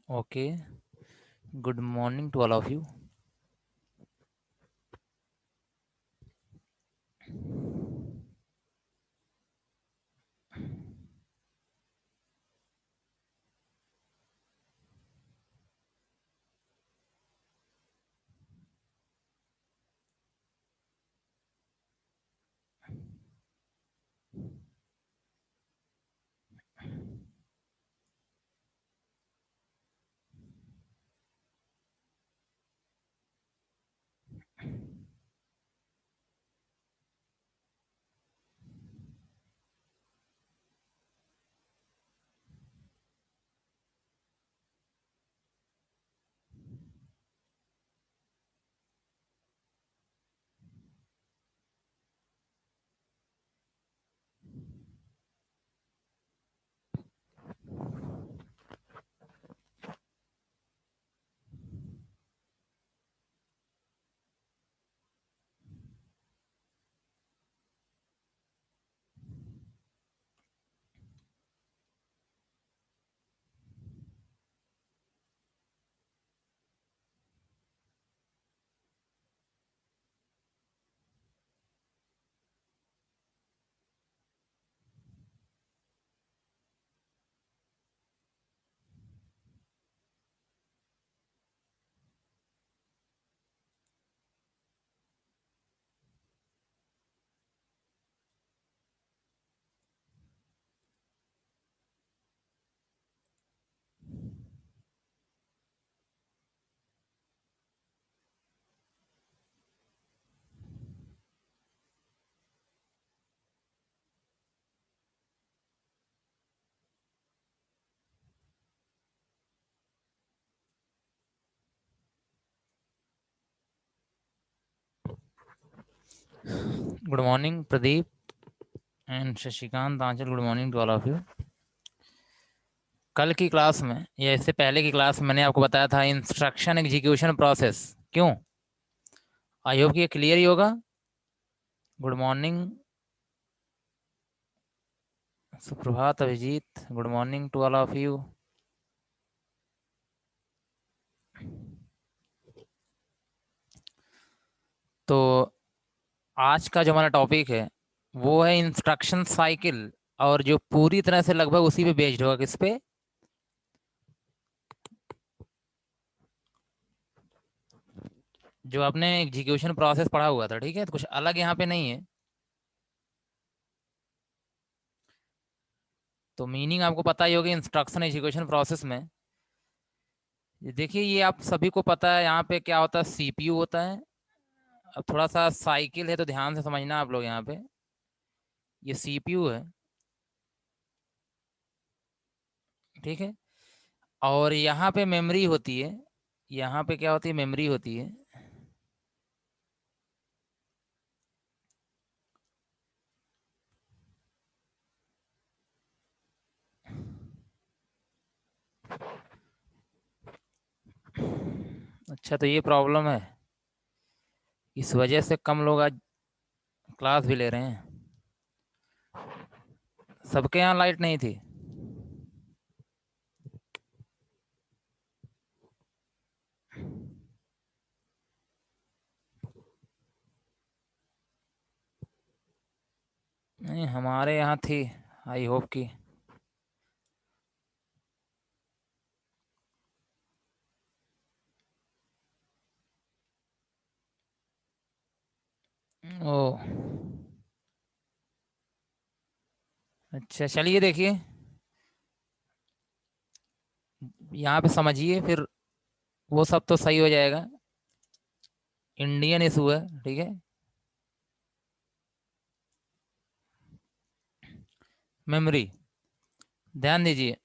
Okay. Good morning to all of you. Good morning, Pradeep and Shashikant Anchal. Good morning to all of you. कल की class में या इससे पहले की क्लास में मैंने आपको बताया था इंस्ट्रक्शन एग्जीक्यूशन प्रोसेस। क्यों? आई होप कि ये क्लियर ही होगा। गुड मॉर्निंग सुप्रभात Abhijit. Good morning to all of you. तो आज का जो हमारा टॉपिक है वो है इंस्ट्रक्शन साइकिल, और जो पूरी तरह से लगभग उसी पे बेस्ड होगा। किस पे? जो आपने एग्जीक्यूशन प्रोसेस पढ़ा हुआ था, ठीक है। तो कुछ अलग यहाँ पे नहीं है। तो मीनिंग आपको पता ही होगी इंस्ट्रक्शन एग्जीक्यूशन प्रोसेस में। ये देखिए, ये आप सभी को पता है। यहाँ पे क्या होता है? सीपीयू होता है। अब थोड़ा सा साइकिल है तो ध्यान से समझना आप लोग। यहाँ पे ये सीपीयू है, ठीक है। और यहाँ पे मेमोरी होती है। यहाँ पे क्या होती है? मेमोरी होती है। अच्छा, तो ये प्रॉब्लम है। इस वजह से कम लोग आज क्लास भी ले रहे हैं। सबके यहाँ लाइट नहीं थी। नहीं, हमारे यहाँ थी। आई होप कि ओ, अच्छा चलिए देखिए, यहाँ पे समझिए, फिर वो सब तो सही हो जाएगा। इंडियन इशू है, ठीक है। मेमोरी, ध्यान दीजिए।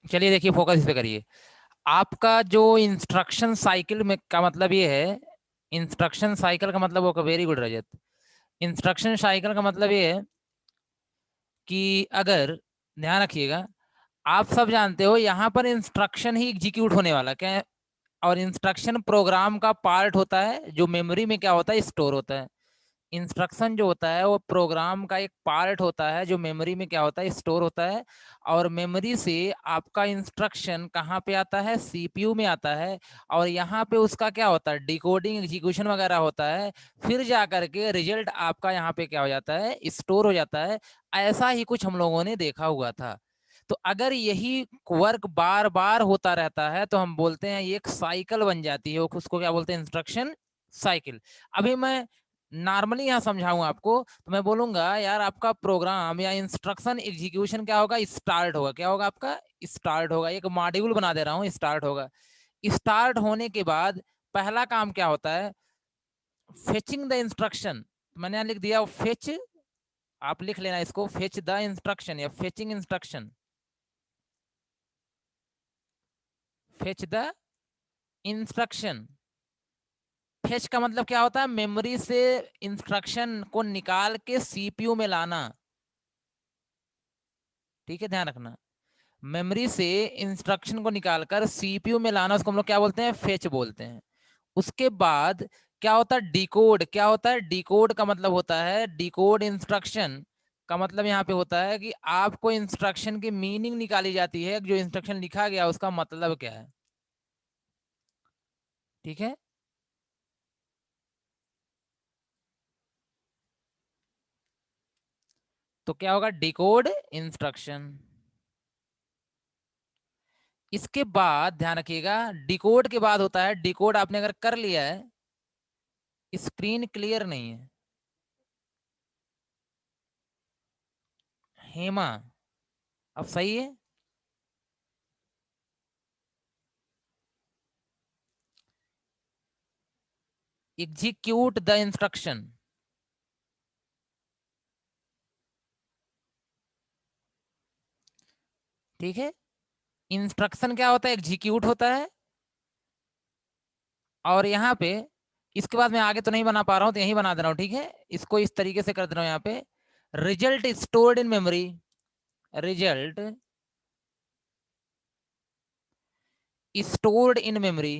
चलिए देखिए, फोकस इस पे करिए। आपका जो इंस्ट्रक्शन साइकिल में का मतलब ये है, इंस्ट्रक्शन साइकिल का मतलब वो, वेरी गुड रजत। इंस्ट्रक्शन साइकिल का मतलब ये है कि अगर, ध्यान रखिएगा, आप सब जानते हो यहाँ पर इंस्ट्रक्शन ही एग्जीक्यूट होने वाला क्या है। और इंस्ट्रक्शन प्रोग्राम का पार्ट होता है जो मेमोरी में क्या होता है? स्टोर होता है। इंस्ट्रक्शन जो होता है वो प्रोग्राम का एक पार्ट होता है जो मेमोरी में क्या होता है, स्टोर होता है। और मेमोरी से आपका इंस्ट्रक्शन कहाँ पे आता है, सीपीयू में आता है। और यहाँ पे उसका क्या होता है, डिकोडिंग एग्जीक्यूशन वगैरह होता है। फिर जा करके रिजल्ट आपका यहाँ पे क्या हो जाता है, स्टोर हो जाता है। ऐसा ही कुछ हम लोगों ने देखा हुआ था। तो अगर यही वर्क बार बार होता रहता है तो हम बोलते हैं ये एक साइकिल बन जाती है, उसको क्या बोलते हैं, इंस्ट्रक्शन साइकिल। अभी मैं नॉर्मली यहाँ समझाऊं आपको, तो मैं बोलूंगा यार आपका प्रोग्राम या इंस्ट्रक्शन एग्जीक्यूशन क्या होगा, स्टार्ट होगा। क्या होगा आपका, स्टार्ट होगा। एक मॉड्यूल बना दे रहा हूँ, स्टार्ट होगा। स्टार्ट होने के बाद पहला काम क्या होता है, फेचिंग द इंस्ट्रक्शन। मैंने यहाँ लिख दिया फेच, आप लिख लेना इसको, फेच द इंस्ट्रक्शन या fetching instruction, fetch the instruction. Fetch का मतलब क्या होता है, मेमोरी से इंस्ट्रक्शन को निकाल के सीपीयू में लाना। ठीक है, ध्यान रखना। मेमोरी से इंस्ट्रक्शन को निकालकर सीपीयू में लाना, उसको हम लोग क्या बोलते हैं, फेच बोलते हैं। उसके बाद क्या होता है, डिकोड। क्या होता है, डिकोड का मतलब होता है, डिकोड इंस्ट्रक्शन का मतलब यहाँ पे होता है कि आपको इंस्ट्रक्शन की मीनिंग निकाली जाती है, जो इंस्ट्रक्शन लिखा गया उसका मतलब क्या है। ठीक है, तो क्या होगा, डिकोड इंस्ट्रक्शन। इसके बाद ध्यान रखिएगा, डिकोड के बाद होता है, डिकोड आपने अगर कर लिया है, स्क्रीन क्लियर नहीं है, हेमा, अब सही है। Execute the instruction. ठीक है, इंस्ट्रक्शन क्या होता है, एग्जीक्यूट होता है। और यहाँ पे इसके बाद मैं आगे तो नहीं बना पा रहा हूँ, तो यही बना दे रहा हूँ। ठीक है, इसको इस तरीके से कर दे रहा हूँ यहाँ पे, result stored in memory, result stored in memory.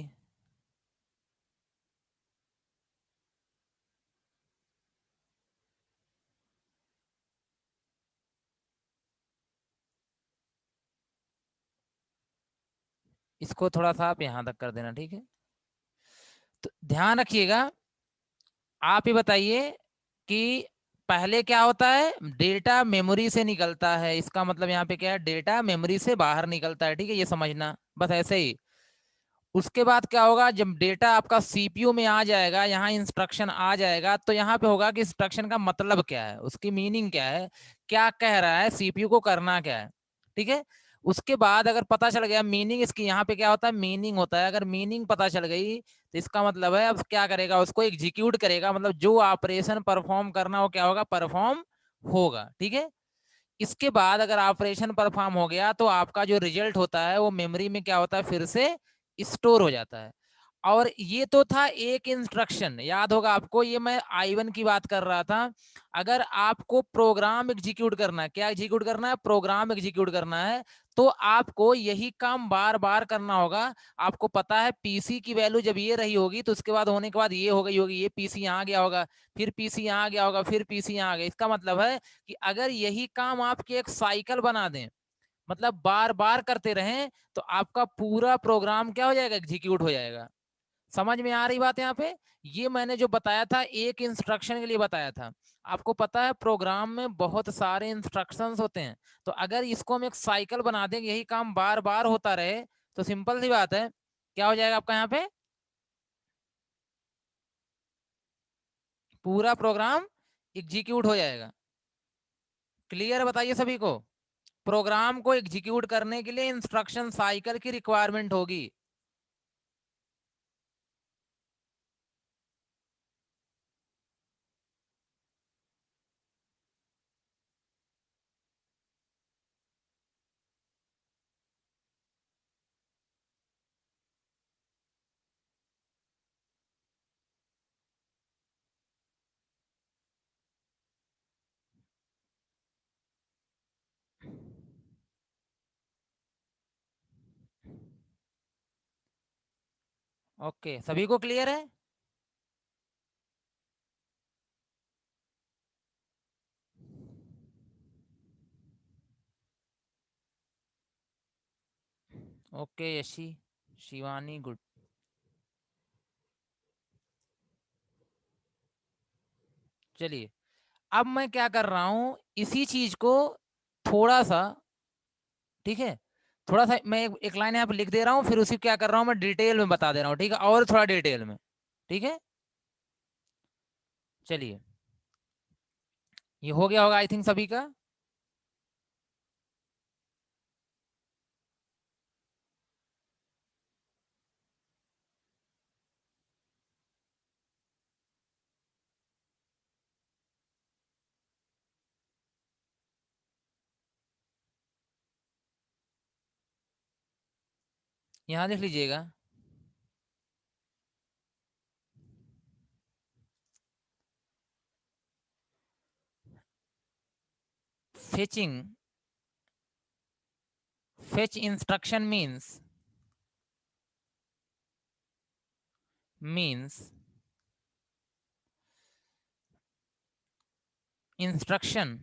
इसको थोड़ा सा आप यहाँ तक कर देना। ठीक है, तो ध्यान रखिएगा, आप ही बताइए कि पहले क्या होता है, डेटा मेमोरी से निकलता है, इसका मतलब यहाँ पे क्या है, डेटा मेमोरी से बाहर निकलता है। ठीक है, ये समझना बस ऐसे ही। उसके बाद क्या होगा, जब डेटा आपका सीपीयू में आ जाएगा, यहाँ इंस्ट्रक्शन आ जाएगा, तो यहाँ पे होगा कि इंस्ट्रक्शन का मतलब क्या है, उसकी मीनिंग क्या है, क्या कह रहा है सीपीयू को करना क्या है। ठीक है, उसके बाद अगर पता चल गया मीनिंग इसकी, यहाँ पे क्या होता है, मीनिंग होता है। अगर मीनिंग पता चल गई तो इसका मतलब है अब क्या करेगा, उसको एग्जीक्यूट करेगा, मतलब जो ऑपरेशन परफॉर्म करना हो क्या होगा, परफॉर्म होगा। ठीक है, इसके बाद अगर ऑपरेशन परफॉर्म हो गया तो आपका जो रिजल्ट होता है वो मेमोरी में क्या होता है, फिर से स्टोर हो जाता है। और ये तो था एक इंस्ट्रक्शन, याद होगा आपको, ये मैं I1 की बात कर रहा था। अगर आपको प्रोग्राम एग्जीक्यूट करना है, क्या एग्जीक्यूट करना है, प्रोग्राम एग्जीक्यूट करना है, तो आपको यही काम बार बार करना होगा। आपको पता है पीसी की वैल्यू जब ये रही होगी तो उसके बाद होने के बाद ये हो गई होगी, ये पीसी यहाँ गया होगा, फिर पीसी यहाँ गया होगा, फिर पीसी यहाँ गया। इसका मतलब है कि अगर यही काम आपके एक साइकिल बना दें, मतलब बार बार करते रहें, तो आपका पूरा प्रोग्राम क्या हो जाएगा, एग्जीक्यूट हो जाएगा। समझ में आ रही बात यहाँ पे। ये मैंने जो बताया था एक इंस्ट्रक्शन के लिए बताया था। आपको पता है प्रोग्राम में बहुत सारे इंस्ट्रक्शंस होते हैं, तो अगर इसको हम एक साइकिल बना दें, यही काम बार बार होता रहे, तो सिंपल सी बात है, क्या हो जाएगा आपका यहाँ पे, पूरा प्रोग्राम एग्जीक्यूट हो जाएगा। क्लियर बताइए सभी को, प्रोग्राम को एग्जीक्यूट करने के लिए इंस्ट्रक्शन साइकिल की रिक्वायरमेंट होगी। ओके, सभी को क्लियर है। Okay Yeshi, Shivani good. चलिए, अब मैं क्या कर रहा हूं, इसी चीज को थोड़ा सा, ठीक है, थोड़ा सा मैं एक लाइन यहाँ पे लिख दे रहा हूँ, फिर उसी क्या कर रहा हूँ मैं डिटेल में बता दे रहा हूँ, ठीक है, और थोड़ा डिटेल में, ठीक है। चलिए, ये हो गया होगा आई थिंक सभी का। यहाँ लिख लीजिएगा। Fetching, fetch instruction means instruction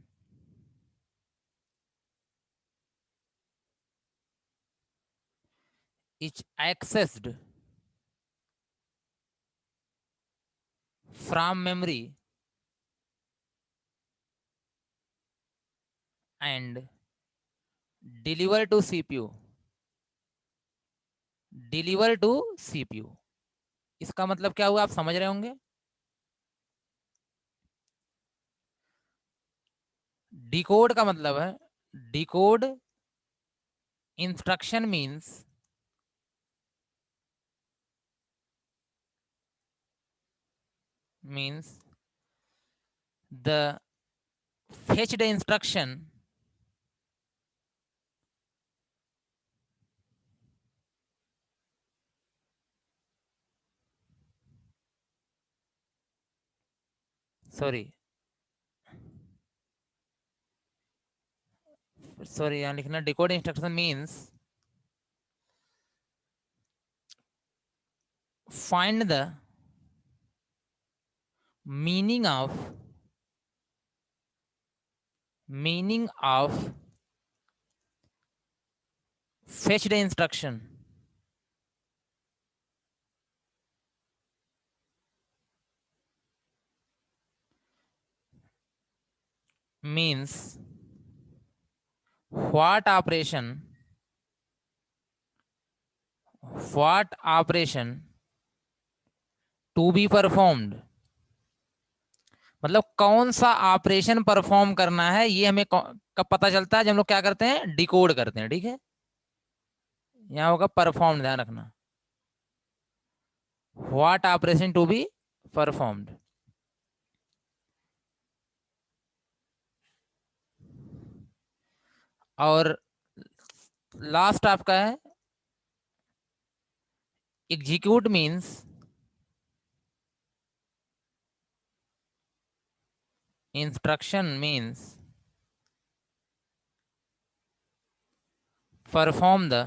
is accessed from memory and delivered to CPU, deliver to CPU. इसका मतलब क्या हुआ, आप समझ रहे होंगे। डिकोड का मतलब है, decode instruction means the fetched instruction sorry, sorry यहाँ लिखना, decode instruction means find the meaning of fetched instruction means what operation, what operation to be performed, मतलब कौन सा ऑपरेशन परफॉर्म करना है, ये हमें कब पता चलता है, जब हम लोग क्या करते हैं, डिकोड करते हैं, ठीक है। यहाँ होगा परफॉर्म, ध्यान रखना, what operation to be performed. और लास्ट आपका है execute means instruction means perform the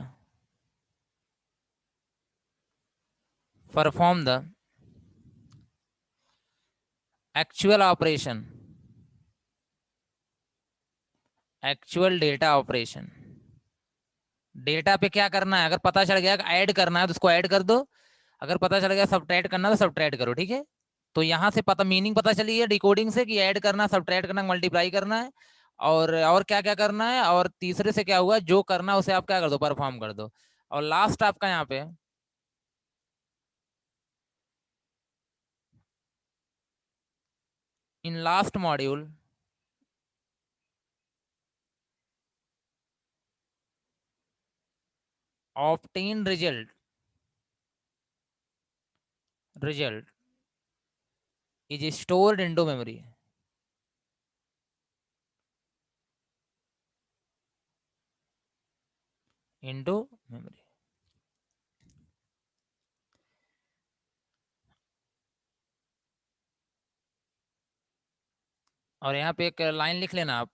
perform the actual operation, actual data operation. Data पे क्या करना है, अगर पता चल गया ऐड करना है तो उसको ऐड कर दो, अगर पता चल गया सब्ट्रैक्ट करना है तो सब्ट्रैक्ट करो, ठीक है। तो यहाँ से पता, मीनिंग पता चली है डिकोडिंग से कि ऐड करना, सब्ट्रैक्ट करना, मल्टीप्लाई करना है, और क्या क्या करना है, और तीसरे से क्या हुआ, जो करना है उसे आप क्या कर दो, परफॉर्म कर दो। और लास्ट आपका यहाँ पे in last module obtain result is stored into memory, into memory. और यहाँ पे एक लाइन लिख लेना आप,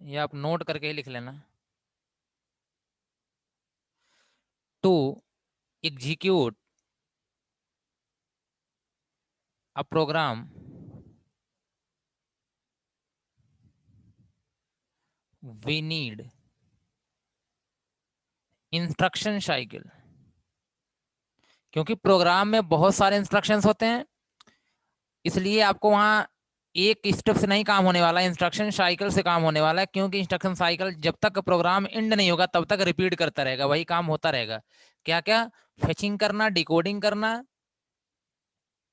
ये आप नोट करके ही लिख लेना। To execute a program we need instruction cycle. क्योंकि प्रोग्राम में बहुत सारे इंस्ट्रक्शंस होते हैं, इसलिए आपको वहां एक स्टेप से नहीं काम होने वाला, इंस्ट्रक्शन साइकिल से काम होने वाला है। क्योंकि इंस्ट्रक्शन साइकिल जब तक प्रोग्राम एंड नहीं होगा तब तक रिपीट करता रहेगा, वही काम होता रहेगा। क्या क्या? फेचिंग करना, डिकोडिंग करना,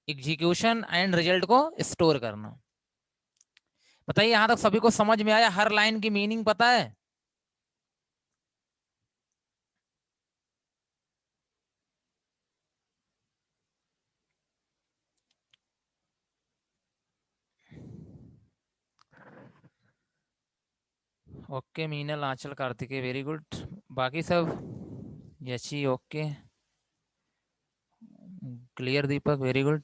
एग्जीक्यूशन एंड रिजल्ट को स्टोर करना। बताइए यहां तक सभी को समझ में आया? हर लाइन की मीनिंग पता है? ओके मीनल, आंचल, कार्तिकेय, वेरी गुड। बाकी सब यशी ओके, क्लियर दीपक, वेरी गुड।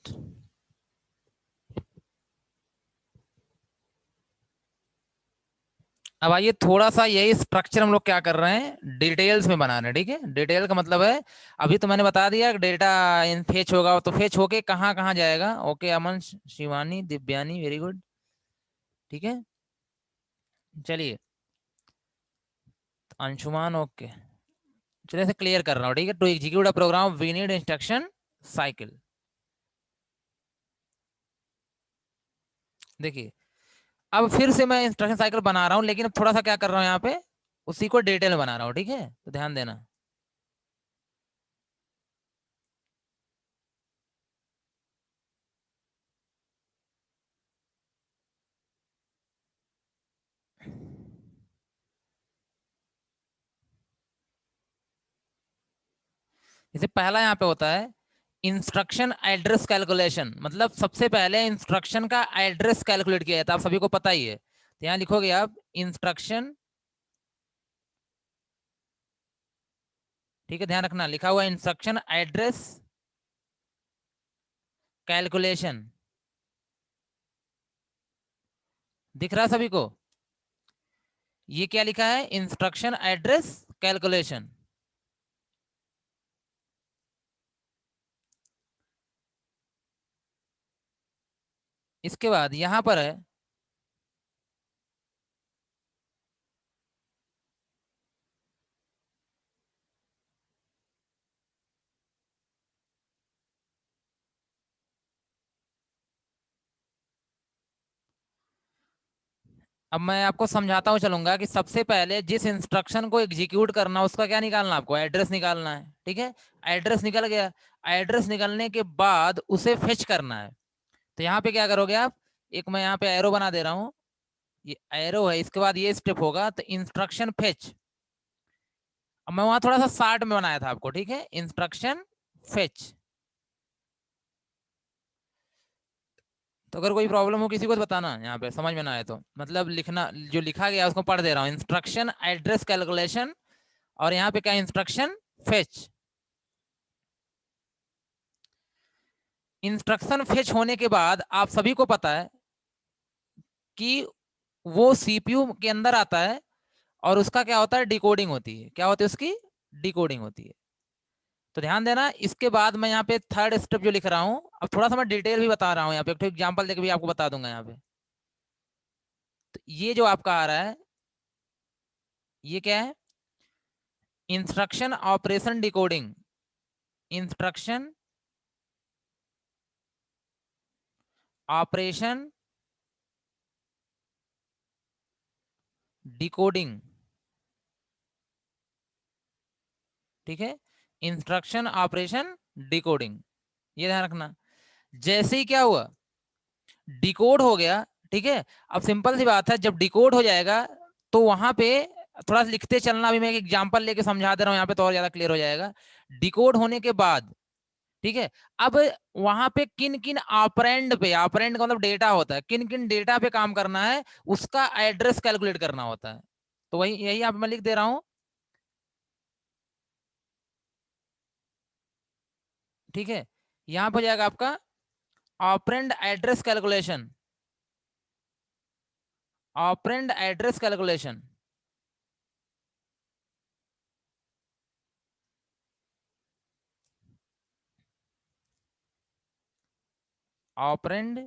अब आइए थोड़ा सा यही स्ट्रक्चर हम लोग क्या कर रहे हैं, डिटेल्स में बना रहे हैं। ठीक है, डिटेल का मतलब है अभी तो मैंने बता दिया डेटा इन फेच होगा तो फेच होके कहाँ कहाँ जाएगा। ओके अमन, शिवानी, दिव्यानी, वेरी गुड। ठीक है, चलिए अंशुमान ओके। चलिए से क्लियर कर रहा हूँ। ठीक है, to execute a program we need instruction cycle. देखिए अब फिर से मैं इंस्ट्रक्शन साइकिल बना रहा हूँ, लेकिन अब थोड़ा सा क्या कर रहा हूँ यहाँ पे, उसी को डिटेल में बना रहा हूँ। ठीक है, तो ध्यान देना। जैसे पहला यहाँ पे होता है इंस्ट्रक्शन एड्रेस कैलकुलेशन, मतलब सबसे पहले इंस्ट्रक्शन का एड्रेस कैलकुलेट किया जाता है, आप सभी को पता ही है। तो यहाँ लिखोगे आप इंस्ट्रक्शन, ठीक है ध्यान रखना, लिखा हुआ इंस्ट्रक्शन एड्रेस कैलकुलेशन, दिख रहा है सभी को? ये क्या लिखा है? Instruction address calculation. इसके बाद यहां पर है अब मैं आपको समझाता हूँ चलूंगा कि सबसे पहले जिस इंस्ट्रक्शन को एग्जीक्यूट करना उसका क्या निकालना, आपको एड्रेस निकालना है। ठीक है, एड्रेस निकल गया, एड्रेस निकलने के बाद उसे फेच करना है। तो यहाँ पे क्या करोगे आप, एक मैं यहाँ पे एरो बना दे रहा हूँ, ये एरो है, इसके बाद ये स्टेप होगा तो इंस्ट्रक्शन फेच। अब मैं वहां थोड़ा सा शार्ट में बनाया था आपको, ठीक है, इंस्ट्रक्शन फेच। तो अगर कोई प्रॉब्लम हो किसी को तो बताना, यहाँ पे समझ में ना आए तो, मतलब लिखना जो लिखा गया उसको पढ़ दे रहा हूँ, इंस्ट्रक्शन एड्रेस कैलकुलेशन, और यहाँ पे क्या इंस्ट्रक्शन फेच। इंस्ट्रक्शन फेच होने के बाद आप सभी को पता है कि वो सीपीयू के अंदर आता है और उसका क्या होता है, डिकोडिंग होती है। क्या होती है उसकी? डिकोडिंग होती है। तो ध्यान देना, इसके बाद मैं यहाँ पे थर्ड स्टेप जो लिख रहा हूँ, अब थोड़ा सा मैं डिटेल भी बता रहा हूँ, यहाँ पे एक एग्जांपल देके भी आपको बता दूंगा यहाँ पे। तो ये जो आपका आ रहा है ये क्या है? Instruction operation decoding, instruction operation decoding. ठीक है, इंस्ट्रक्शन ऑपरेशन डिकोडिंग, ये ध्यान रखना। जैसे ही क्या हुआ, डिकोड हो गया, ठीक है, अब सिंपल सी बात है, जब डिकोड हो जाएगा तो वहां पे थोड़ा सा लिखते चलना, अभी मैं एक एग्जांपल लेके समझा दे रहा हूं यहाँ पे तो और ज्यादा क्लियर हो जाएगा। डिकोड होने के बाद, ठीक है, अब वहां पे किन किन ऑपरेंड पे, ऑपरेंड का मतलब डेटा होता है, किन किन डेटा पे काम करना है उसका एड्रेस कैलकुलेट करना होता है। तो वही यही यहाँ पे मैं लिख दे रहा हूं। ठीक है, यहाँ पे हो जाएगा आपका operand address calculation, operand address calculation. Operand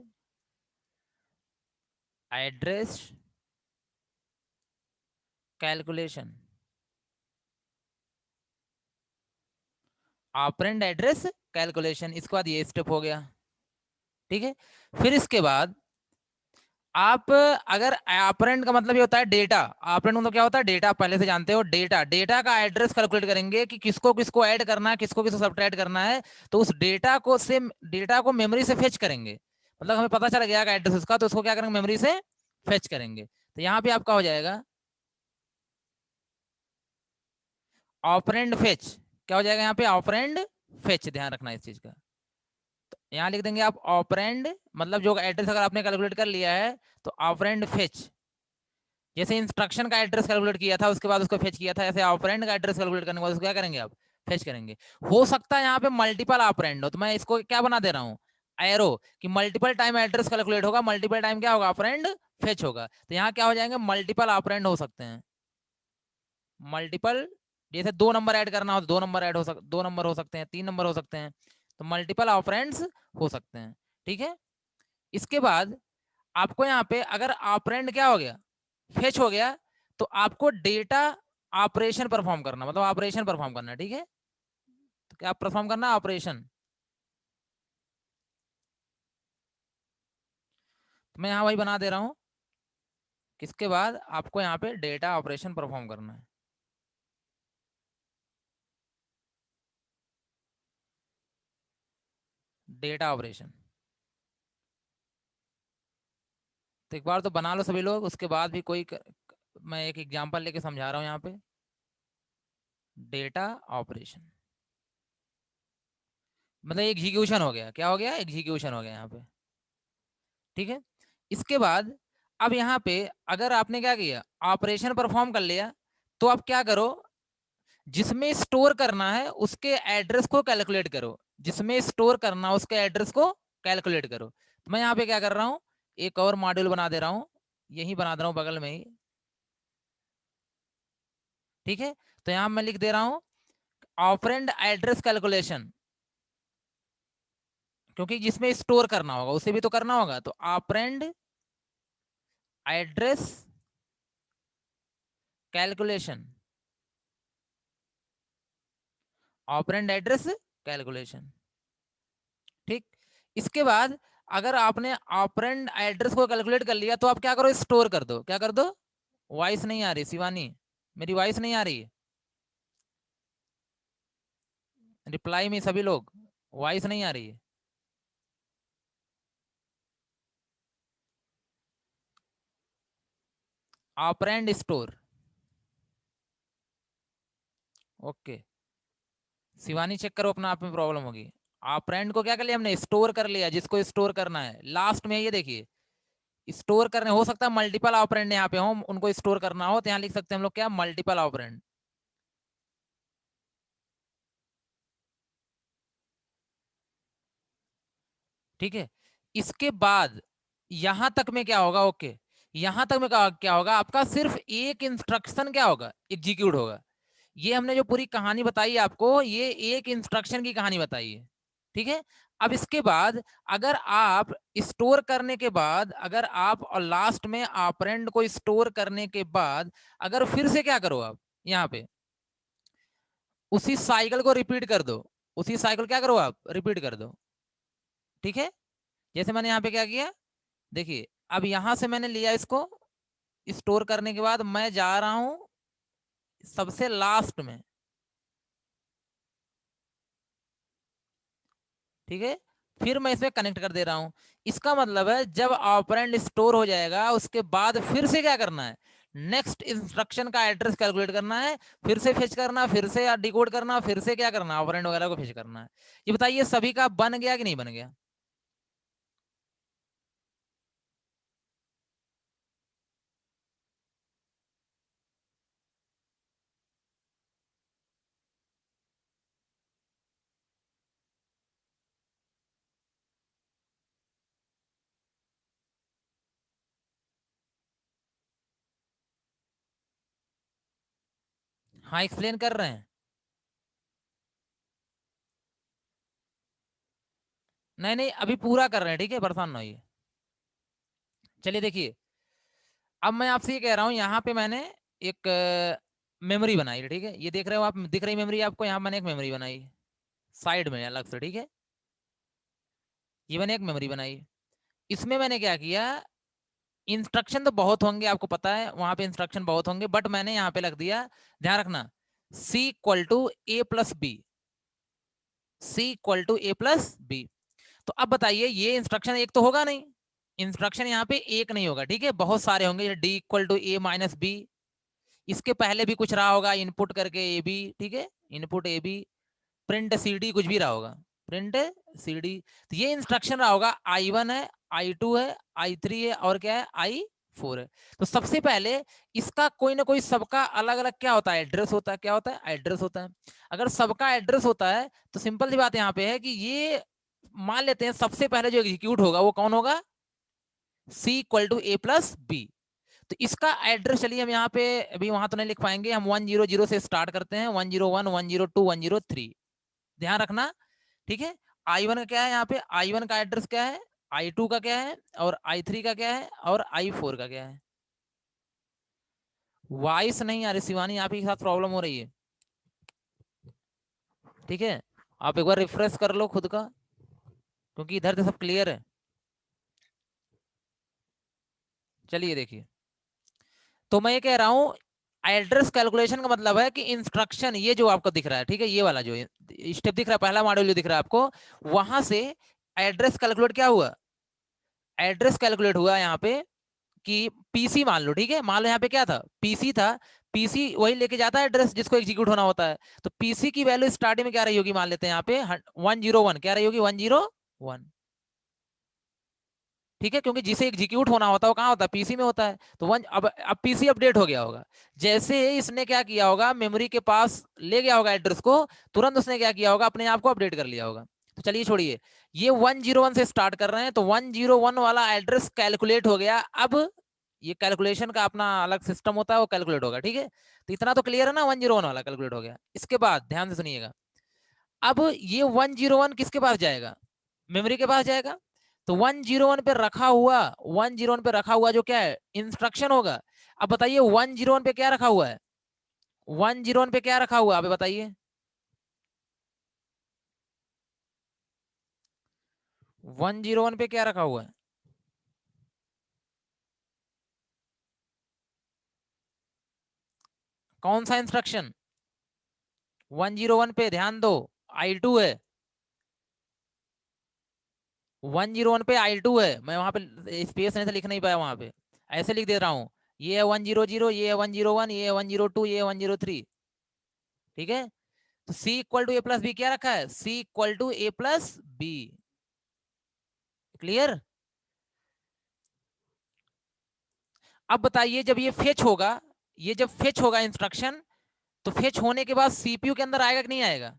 address calculation, operand address calculation, इसके बाद ये स्टेप हो गया। ठीक है, फिर इसके बाद आप अगर ऑपरेंड का मतलब ये होता है डेटा, ऑपरेंड मतलब क्या होता है, डेटा पहले से जानते हो, डेटा, डेटा का एड्रेस कैलकुलेट करेंगे कि किसको किसको ऐड करना है, किसको किसको सब्ट्रैक्ट करना है, तो उस डेटा को से डेटा को मेमोरी से फेच करेंगे, मतलब हमें पता चल गया एड्रेस उसका, तो उसको क्या करेंगे, मेमोरी से फेच करेंगे। तो यहाँ पे आपका हो जाएगा ऑपरेंड फेच, क्या हो जाएगा यहाँ पे, ऑपरेंड फेच, ध्यान रखना इस चीज का। तो यहाँ लिख देंगे आप ऑपरेंड, मतलब जो एड्रेस अगर आपने कैलकुलेट कर लिया है तो ऑपरेंड फेच, जैसे इंस्ट्रक्शन का एड्रेस कैलकुलेट किया था उसके बाद उसको फेच किया था, ऐसे ऑपरेंड का एड्रेस कैलकुलेट करने के बाद उसको क्या करेंगे आप, फेच करेंगे। हो सकता है यहाँ पे मल्टीपल ऑपरेंड हो, तो मैं इसको क्या बना दे रहा हूँ, एरो, कि मल्टीपल टाइम एड्रेस कैलकुलेट होगा, मल्टीपल टाइम क्या होगा, ऑपरेंड फेच होगा। तो यहाँ क्या हो जाएंगे, मल्टीपल ऑपरेंड हो सकते हैं, मल्टीपल, जैसे दो नंबर ऐड करना हो तो दो नंबर ऐड हो दो नंबर हो सकते हैं, तीन नंबर हो सकते हैं, तो मल्टीपल ऑपरेंड्स हो सकते हैं। ठीक है, इसके बाद आपको यहाँ पे अगर ऑपरेंड क्या हो गया, फेच हो गया, तो आपको डेटा ऑपरेशन परफॉर्म करना, मतलब ऑपरेशन परफॉर्म करना। ठीक है, तो क्या परफॉर्म करना, ऑपरेशन। तो मैं यहाँ वही बना दे रहा हूँ, किसके बाद आपको यहाँ पे डेटा ऑपरेशन परफॉर्म करना है, डेटा ऑपरेशन। तो एक बार तो बना लो सभी लोग, उसके बाद भी मैं एक एग्जांपल लेके समझा रहा हूँ यहाँ पे, डेटा ऑपरेशन मतलब एग्जीक्यूशन हो गया, क्या हो गया, एग्जीक्यूशन हो गया यहाँ पे। ठीक है, इसके बाद अब यहाँ पे अगर आपने क्या किया, ऑपरेशन परफॉर्म कर लिया, तो आप क्या करो, जिसमें स्टोर करना है उसके एड्रेस को कैलकुलेट करो, जिसमें स्टोर करना है उसके एड्रेस को कैलकुलेट करो। तो मैं यहाँ पे क्या कर रहा हूँ, एक और मॉड्यूल बना दे रहा हूँ, यही बना दे रहा हूँ बगल में ही। ठीक है, तो यहाँ मैं लिख दे रहा हूँ ऑपरेंड एड्रेस कैलकुलेशन, क्योंकि जिसमें स्टोर करना होगा उसे भी तो करना होगा, तो operand address calculation, operand address calculation. ठीक, इसके बाद अगर आपने ऑपरेंड एड्रेस को कैलकुलेट कर लिया, तो आप क्या करो, स्टोर कर दो, क्या कर दो, वॉइस नहीं आ रही शिवानी, मेरी वॉइस नहीं आ रही, रिप्लाई में सभी लोग, वॉइस नहीं आ रही है। Operand store, okay, Shivani check करो अपना, आप में प्रॉब्लम होगी। ऑपरेंड को क्या कर लिया हमने, स्टोर कर लिया, जिसको स्टोर करना है लास्ट में, ये देखिए स्टोर करने, हो सकता है मल्टीपल ऑपरेंड यहाँ पे हो, उनको स्टोर करना हो, तो यहाँ लिख सकते हैं हम लोग क्या, मल्टीपल ऑपरेंड। ठीक है, इसके बाद यहां तक में क्या होगा, ओके, यहां तक में क्या होगा, आपका सिर्फ एक इंस्ट्रक्शन क्या होगा, एग्जीक्यूट होगा। ये हमने जो पूरी कहानी बताई आपको, ये एक इंस्ट्रक्शन की कहानी बताई है। ठीक है, अब इसके बाद अगर आप स्टोर करने के बाद, अगर आप और लास्ट में ऑपरेंड को स्टोर करने के बाद अगर फिर से क्या करो, आप यहाँ पे उसी साइकिल को रिपीट कर दो, उसी साइकिल क्या करो आप, रिपीट कर दो। ठीक है, जैसे मैंने यहाँ पे क्या किया, देखिए अब यहां से मैंने लिया इसको, स्टोर करने के बाद मैं जा रहा हूं सबसे लास्ट में। ठीक है, फिर मैं इसमें कनेक्ट कर दे रहा हूं, इसका मतलब है जब ऑपरेंड स्टोर हो जाएगा उसके बाद फिर से क्या करना है, नेक्स्ट इंस्ट्रक्शन का एड्रेस कैलकुलेट करना है, फिर से फेच करना, फिर से डिकोड करना, फिर से क्या करना, ऑपरेंड वगैरह को फेच करना है। ये बताइए सभी का बन गया कि नहीं बन गया। हाँ, एक्सप्लेन कर रहे हैं। नहीं नहीं, अभी पूरा कर रहे हैं, ठीक है, परेशान ना होइए। चलिए देखिए, अब मैं आपसे ये कह रहा हूँ, यहाँ पे मैंने एक मेमोरी बनाई है, ठीक है, ये देख रहे हो आप, दिख रही मेमोरी आपको, यहाँ मैंने एक मेमोरी बनाई साइड में अलग से, ठीक है, ये मैंने एक मेमोरी बनाई। इसमें मैंने क्या किया, इंस्ट्रक्शन तो बहुत होंगे, आपको पता है वहां पे इंस्ट्रक्शन बहुत होंगे, बट मैंने यहाँ पे लग दिया, ध्यान रखना, C equal to A plus B, C equal to A plus B. तो अब बताइए, ये इंस्ट्रक्शन एक तो होगा नहीं, इंस्ट्रक्शन यहाँ पे एक नहीं होगा, ठीक है, बहुत सारे होंगे, D equal to A minus B, इसके पहले भी कुछ रहा होगा, इनपुट करके ए बी, ठीक है, input A B, print C D, कुछ भी रहा होगा, प्रिंट सी डी। तो ये इंस्ट्रक्शन रहा होगा, आई वन है, आई टू है, आई थ्री है, और क्या है, आई फोर है। तो सबसे पहले इसका कोई ना कोई सबका अलग अलग क्या होता है, एड्रेस होता है, क्या होता है, एड्रेस होता है। अगर सबका एड्रेस होता है तो सिंपल सी बात यहाँ पे है कि ये मान लेते हैं सबसे पहले जो एग्जीक्यूट होगा वो कौन होगा, C equal to A plus B. तो इसका एड्रेस चलिए हम यहाँ पे अभी वहां तो नहीं लिख पाएंगे, हम 100 से स्टार्ट करते हैं, 101, 102, 103, ध्यान रखना, ठीक है। आई वन का क्या है, यहाँ पे आई वन का एड्रेस क्या है, आई टू का क्या है, और आई थ्री का क्या है, और आई फोर का क्या है। वॉइस नहीं आ रही शिवानी, आप ही के साथ प्रॉब्लम हो रही है, ठीक है, आप एक बार रिफ्रेश कर लो खुद का, क्योंकि इधर तो सब क्लियर है। चलिए देखिए, तो मैं ये कह रहा हूं, एड्रेस कैलकुलेशन का मतलब है कि इंस्ट्रक्शन, ये जो आपको दिख रहा है, ठीक है, ये वाला जो स्टेप दिख रहा है, पहला मॉड्यूल जो दिख रहा है आपको, वहां से एड्रेस कैलकुलेट क्या हुआ, एड्रेस कैलकुलेट हुआ यहाँ पे कि पीसी मान लो, ठीक है, मान लो यहाँ पे क्या था, पीसी था, पीसी वही लेके जाता है एड्रेस जिसको एग्जीक्यूट होना होता है। तो पीसी की वैल्यू स्टार्टिंग में क्या रही होगी, मान लेते हैं यहाँ पे 101, क्या रही होगी, 101, ठीक है, क्योंकि जिसे एग्जीक्यूट होना होता है वो कहाँ होता है, पीसी में होता है। तो वन, अब पीसी अपडेट हो गया होगा, जैसे इसने क्या किया होगा, मेमोरी के पास ले गया होगा एड्रेस को, तुरंत उसने क्या किया होगा, अपने आप को अपडेट कर लिया होगा। तो चलिए छोड़िए, ये 101 से स्टार्ट कर रहे हैं, तो 101 वाला एड्रेस कैलकुलेट हो गया। अब ये कैलकुलेशन का अपना अलग सिस्टम होता है, वो कैलकुलेट होगा, ठीक है। तो इतना तो क्लियर है ना, 101 वाला कैलकुलेट हो गया। इसके बाद ध्यान से सुनिएगा, अब ये 101 किसके पास जाएगा, मेमोरी के पास जाएगा। तो 101 पे रखा हुआ, 101 पे रखा हुआ जो क्या है, इंस्ट्रक्शन होगा। अब बताइए 101 पे क्या रखा हुआ है, 101 पे क्या रखा हुआ है, आप बताइए, 101 पे क्या रखा हुआ है, कौन सा इंस्ट्रक्शन, 101 पे ध्यान दो, आई टू है, 101 पे आई टू है, मैं वहां पे स्पेस नहीं था, लिख नहीं पाया वहां पे, ऐसे लिख दे रहा हूं, ये है 100, ये है 101, ये है 102, ये है 103, ठीक है। तो C equal to A plus B क्या रखा है, C equal to A plus B, clear. अब बताइए, जब ये फेच होगा, ये जब फेच होगा इंस्ट्रक्शन, तो फेच होने के बाद सीपीयू के अंदर आएगा कि नहीं आएगा,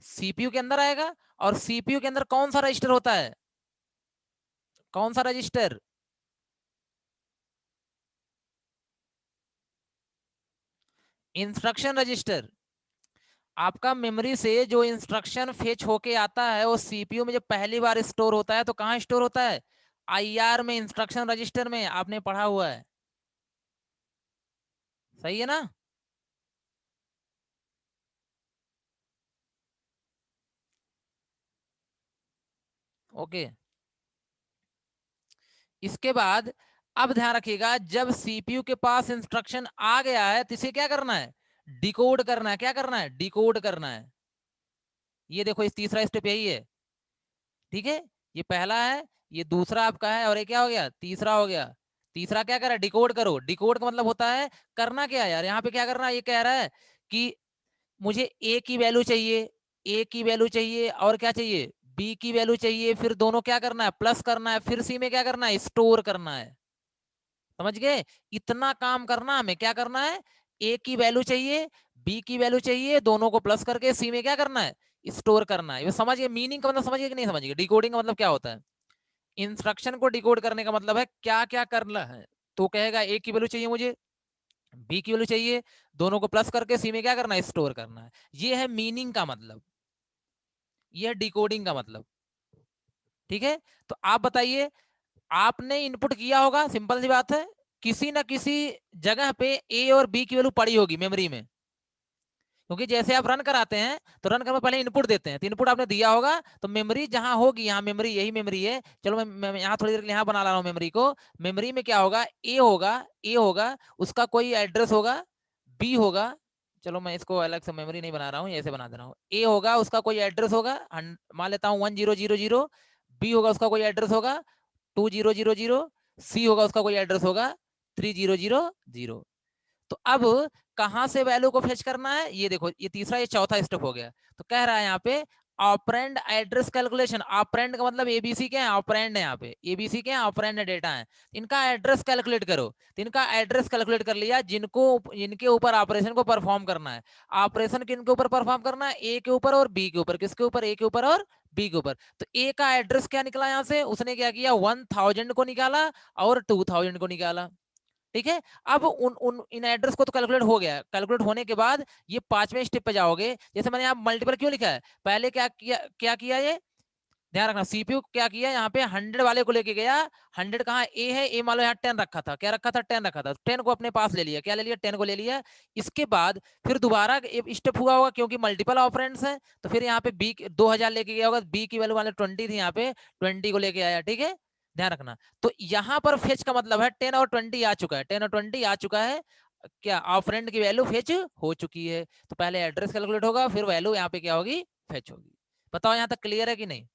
सीपीयू के अंदर आएगा। और सीपीयू के अंदर कौन सा रजिस्टर होता है, कौन सा रजिस्टर, इंस्ट्रक्शन रजिस्टर। आपका मेमोरी से जो इंस्ट्रक्शन फेच होके आता है, वो सीपीयू में जब पहली बार स्टोर होता है, तो कहां स्टोर होता है, आईआर में, इंस्ट्रक्शन रजिस्टर में, आपने पढ़ा हुआ है, सही है ना। ओके, इसके बाद अब ध्यान रखिएगा, जब सीपीयू के पास इंस्ट्रक्शन आ गया है, तो इसे क्या करना है, डिकोड करना है, क्या करना है, डिकोड करना है। ये देखो, इस तीसरा स्टेप यही है, ठीक है, ये पहला है, ये दूसरा आपका है, और ये क्या हो गया, तीसरा हो गया। तीसरा क्या कर रहा है, डिकोड करो। डिकोड का मतलब होता है करना क्या यार, यहाँ पे क्या करना है, ये कह रहा है कि मुझे ए की वैल्यू चाहिए, ए की वैल्यू चाहिए, और क्या चाहिए, बी की वैल्यू चाहिए, फिर दोनों क्या करना है, प्लस करना है, फिर सी में क्या करना है, स्टोर करना है, समझ गए। इतना काम करना हमें, क्या करना है, ए की वैल्यू चाहिए, बी की वैल्यू चाहिए, दोनों को प्लस करके सी में क्या करना है, स्टोर करना है। ये समझ गए, मीनिंग का मतलब समझ गए कि नहीं समझ गए, डिकोडिंग का मतलब क्या होता है, इंस्ट्रक्शन को डिकोड करने का मतलब है क्या क्या करना है। तो कहेगा ए की वैल्यू चाहिए मुझे, बी की वैल्यू चाहिए, दोनों को प्लस करके सी में क्या करना है, स्टोर करना है। ये है मीनिंग का मतलब, ये है डिकोडिंग का मतलब। ठीक है, तो आप बताइए, आपने इनपुट किया होगा, सिंपल सी बात है, किसी ना किसी जगह पे ए और बी की वैल्यू पड़ी होगी मेमोरी में, क्योंकि जैसे आप रन कराते हैं तो रन करने पहले इनपुट देते हैं, तो इनपुट आपने दिया होगा, तो मेमोरी जहां होगी, यहाँ मेमोरी, यही मेमोरी है, चलो मैं यहाँ थोड़ी देर यहाँ बना ला रहा हूँ मेमोरी को। मेमोरी में क्या होगा, ए होगा, उसका कोई एड्रेस होगा, बी होगा, चलो मैं इसको अलग से मेमोरी नहीं बना रहा हूँ, ऐसे बना दे रहा हूँ, ए होगा उसका कोई एड्रेस होगा, मान लेता हूँ 1000, बी होगा उसका कोई एड्रेस होगा 2000, सी होगा उसका कोई एड्रेस होगा 3000। तो अब कहां से वैल्यू को फेच करना है, ये देखो, ये तीसरा, ये चौथा स्टेप हो गया। तो कह रहा है यहाँ पे ऑपरेंड एड्रेस कैलकुलेशन, ऑपरेंड का मतलब एबीसी क्या है, ऑपरेंड है, यहाँ पे एबीसी क्या है, ऑपरेंड डेटा है, इनका एड्रेस कैलकुलेट करो। तो इनका एड्रेस कैलकुलेट कर लिया, जिनको इनके ऊपर ऑपरेशन को परफॉर्म करना है। ऑपरेशन किनके ऊपर परफॉर्म करना है, ए के ऊपर और बी के ऊपर, किसके ऊपर, ए के ऊपर और बी के ऊपर। तो ए का एड्रेस क्या निकला, यहां से उसने क्या किया, 1000 को निकाला और 2000 को निकाला। ठीक है, अब उन उन इन एड्रेस को तो कैलकुलेट हो गया, कैलकुलेट होने के बाद ये पांचवें स्टेप पे जाओगे। जैसे मैंने यहाँ मल्टीपल क्यों लिखा है, पहले क्या किया ये ध्यान रखना, सीपीयू क्या किया, यहाँ पे 100 वाले को लेके गया। 100 कहाँ, ए है, ए मान लो यहाँ 10 रखा था, क्या रखा था, 10 रखा था, 10 को अपने पास ले लिया, क्या ले लिया, 10 को ले लिया। इसके बाद फिर दोबारा स्टेप हुआ होगा, क्योंकि मल्टीपल ऑपरेंड्स है, तो फिर यहाँ पे बी 2000 लेके गया होगा, बी की वैल्यू मान लो 20 थी, यहाँ पे 20 को लेके आया। ठीक है, ध्यान रखना। तो यहाँ पर फेच का मतलब है 10 और 20 आ चुका है, 10 और 20 आ चुका है, क्या ऑपरेंड की वैल्यू फेच हो चुकी है। तो पहले एड्रेस कैलकुलेट होगा, फिर वैल्यू यहाँ पे क्या होगी, फेच होगी। बताओ यहाँ तक क्लियर है कि नहीं।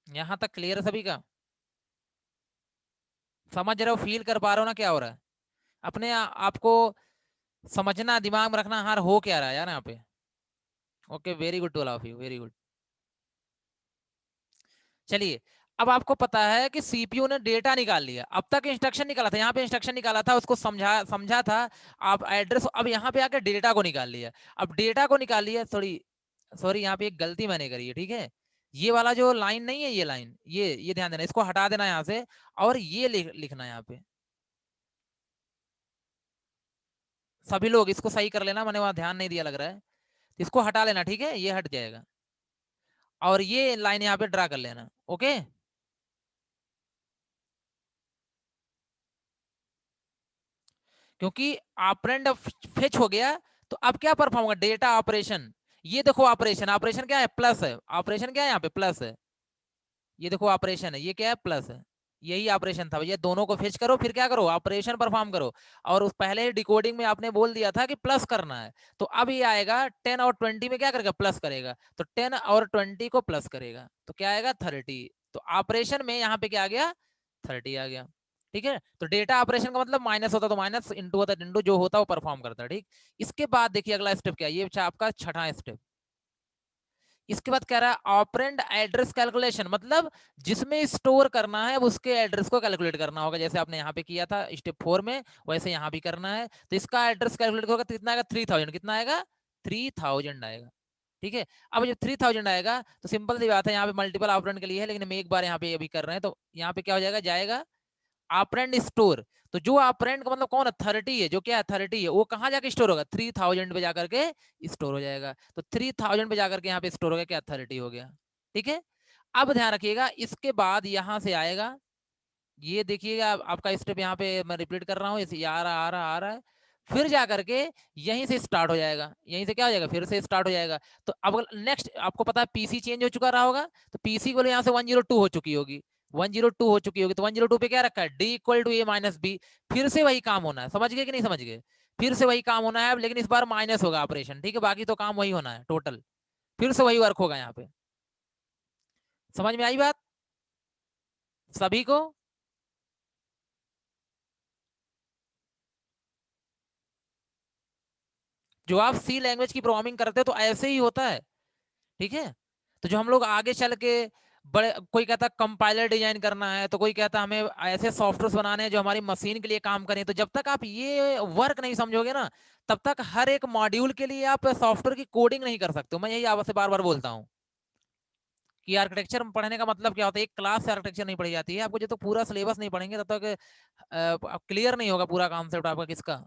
यहाँ तक क्लियर है सभी का, समझ रहे हो, फील कर पा रहे हो ना क्या हो रहा है, अपने आपको समझना, दिमाग में रखना, हार हो क्या रहा है यार यहाँ पे। Okay, very good to all of you, very good. चलिए, अब आपको पता है कि सीपीयू ने डेटा निकाल लिया, अब तक इंस्ट्रक्शन निकाला था, यहाँ पे इंस्ट्रक्शन निकाला था, उसको समझा समझा था, आप एड्रेस, अब यहाँ पे आके डेटा को निकाल लिया। अब डेटा को निकाल लिया, सॉरी सॉरी, यहाँ पे एक गलती मैंने करी है, ठीक है, ये वाला जो लाइन नहीं है, ये लाइन, ये ध्यान देना, इसको हटा देना यहाँ से, और ये लिखना यहाँ पे, सभी लोग इसको सही कर लेना, मैंने वहां ध्यान नहीं दिया लग रहा है, इसको हटा लेना, ठीक है, ये हट जाएगा, और ये लाइन यहाँ पे ड्रा कर लेना। ओके, क्योंकि ऑपरेंड फेच हो गया, तो अब क्या परफॉर्म होगा, डेटा ऑपरेशन। ये देखो ऑपरेशन, ऑपरेशन क्या है, प्लस है, ऑपरेशन क्या है, यहाँ पे प्लस है, ये देखो ऑपरेशन है, ये क्या है, प्लस है, यही ऑपरेशन था, ये दोनों को फेच करो, फिर क्या करो, ऑपरेशन परफॉर्म करो। और उस पहले डिकोडिंग में आपने बोल दिया था कि प्लस करना है, तो अब ये आएगा 10 और 20 में क्या करेगा, प्लस करेगा, तो 10 और 20 को प्लस करेगा, तो क्या आएगा, 30। तो ऑपरेशन में यहाँ पे क्या आ गया, 30 आ गया। ठीक है, तो डेटा ऑपरेशन का मतलब माइनस होता तो माइनस, इंटू होता इंटू, जो होता वो परफॉर्म करता। ठीक, इसके बाद देखिए अगला स्टेप क्या है, ये आपका छठा स्टेप। इसके बाद कह रहा है ऑपरेंड एड्रेस कैलकुलेशन, मतलब जिसमें स्टोर करना है उसके एड्रेस को कैलकुलेट करना होगा, जैसे आपने यहाँ पे किया था स्टेप 4 में, वैसे यहाँ भी करना है। तो इसका एड्रेस कैलकुलेट होगा, कितना आएगा, 3000, कितना आएगा, 3000 आएगा। ठीक है, अब जब 3000 आएगा तो सिंपल सी बात है, यहाँ पे मल्टीपल ऑपरेंड के लिए है, लेकिन हम एक बार यहाँ पे अभी कर रहे हैं, तो यहाँ पे क्या हो जाएगा, जाएगा ऑपरेंड स्टोर। तो जो ऑपरेंड का मतलब कौन है, 30 है, जो क्या है 30 है, वो कहाँ जाके स्टोर होगा, 3000 पे जाकर के स्टोर हो जाएगा। तो 3000 पे जाकर के यहाँ पे स्टोर हो गया, क्या 30 हो गया। ठीक है, अब ध्यान रखिएगा, इसके बाद यहाँ से आएगा, ये देखिएगा आपका स्टेप, यहाँ पे मैं रिपीट कर रहा हूँ, इसे आ रहा आ रहा आ रहा है, फिर जा करके यहीं से स्टार्ट हो जाएगा, यहीं से क्या हो जाएगा, फिर से स्टार्ट हो जाएगा। तो अब नेक्स्ट आपको पता है पीसी चेंज हो चुका रहा होगा, तो पीसी को यहाँ से 102 हो चुकी होगी, 102 हो चुकी होगी, तो 102 पे क्या रखा है, D equal to A minus B. फिर से वही काम होना है, समझ गए कि नहीं समझ गए, फिर से वही काम होना है अब, लेकिन इस बार माइनस होगा ऑपरेशन। ठीक है, बाकी तो काम वही होना है टोटल, फिर से वही वर्क होगा यहाँ पे। समझ में आई बात सभी को। जो आप सी लैंग्वेज की प्रोग्रामिंग करते हो तो ऐसे ही होता है। ठीक है, तो जो हम लोग आगे चल के बड़े, कोई कहता है कंपाइलर डिजाइन करना है, तो कोई कहता है हमें ऐसे सॉफ्टवेयर बनाने हैं जो हमारी मशीन के लिए काम करें, तो जब तक आप ये वर्क नहीं समझोगे ना, तब तक हर एक मॉड्यूल के लिए आप सॉफ्टवेयर की कोडिंग नहीं कर सकते हो। मैं यही आपसे बार बार बोलता हूँ कि आर्किटेक्चर पढ़ने का मतलब क्या होता है, एक क्लास से आर्किटेक्चर नहीं पढ़ी जाती है, आपको जब तक पूरा सिलेबस नहीं पढ़ेंगे तब तक क्लियर नहीं होगा पूरा कॉन्सेप्ट आपका किसका।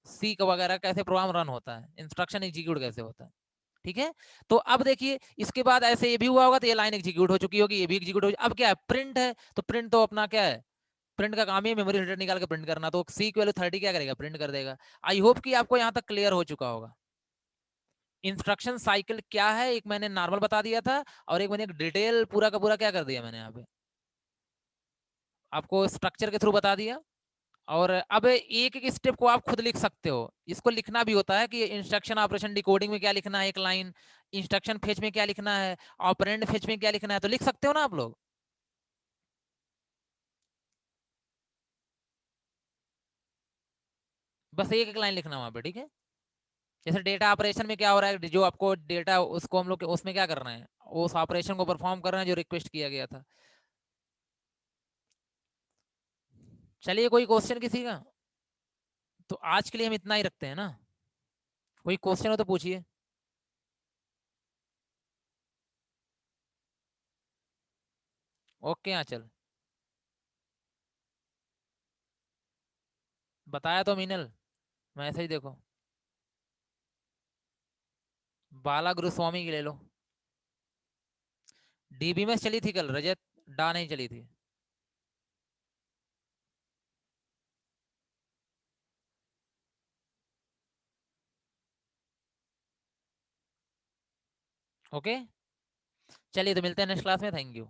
सी का वगैरह कैसे प्रोग्राम रन होता है, इंस्ट्रक्शन एग्जीक्यूट कैसे होता है। ठीक है, तो अब देखिए इसके बाद ऐसे ये भी हुआ होगा, तो ये लाइन एग्जीक्यूट हो चुकी होगी, ये भी एग्जीक्यूट हो, अब क्या है, प्रिंट है, तो प्रिंट तो अपना क्या है, प्रिंट का काम ही मेमोरी रीडर निकाल के प्रिंट करना, तो सी की वैल्यू 30 क्या करेगा, प्रिंट कर देगा। आई होप कि आपको यहाँ तक क्लियर हो चुका होगा। इंस्ट्रक्शन साइकिल क्या है, एक मैंने नॉर्मल बता दिया था, और एक मैंने एक डिटेल पूरा का पूरा क्या कर दिया मैंने यहाँ पे आपको स्ट्रक्चर के थ्रू बता दिया। और अब एक एक स्टेप को आप खुद लिख सकते हो, इसको लिखना भी होता है कि इंस्ट्रक्शन ऑपरेशन डिकोडिंग में क्या लिखना है, एक लाइन, इंस्ट्रक्शन फेच में क्या लिखना है, ऑपरेंड फेच में क्या लिखना है, तो लिख सकते हो ना आप लोग। बस एक एक लाइन लिखना वहां पे, ठीक है। जैसे डेटा ऑपरेशन में क्या हो रहा है, जो आपको डेटा उसको हम लोग उसमें क्या कर रहे हैं, उस ऑपरेशन को परफॉर्म कर रहे हैं जो रिक्वेस्ट किया गया था। चलिए, कोई क्वेश्चन किसी का? तो आज के लिए हम इतना ही रखते हैं ना, कोई क्वेश्चन हो तो पूछिए। ओके, हाँ चल, बताया तो मीनल, मैं ऐसे ही देखो, बाला गुरुस्वामी की ले लो। डीबी में चली थी कल, रजत डा नहीं चली थी। ओके, चलिए तो मिलते हैं नेक्स्ट क्लास में, थैंक यू।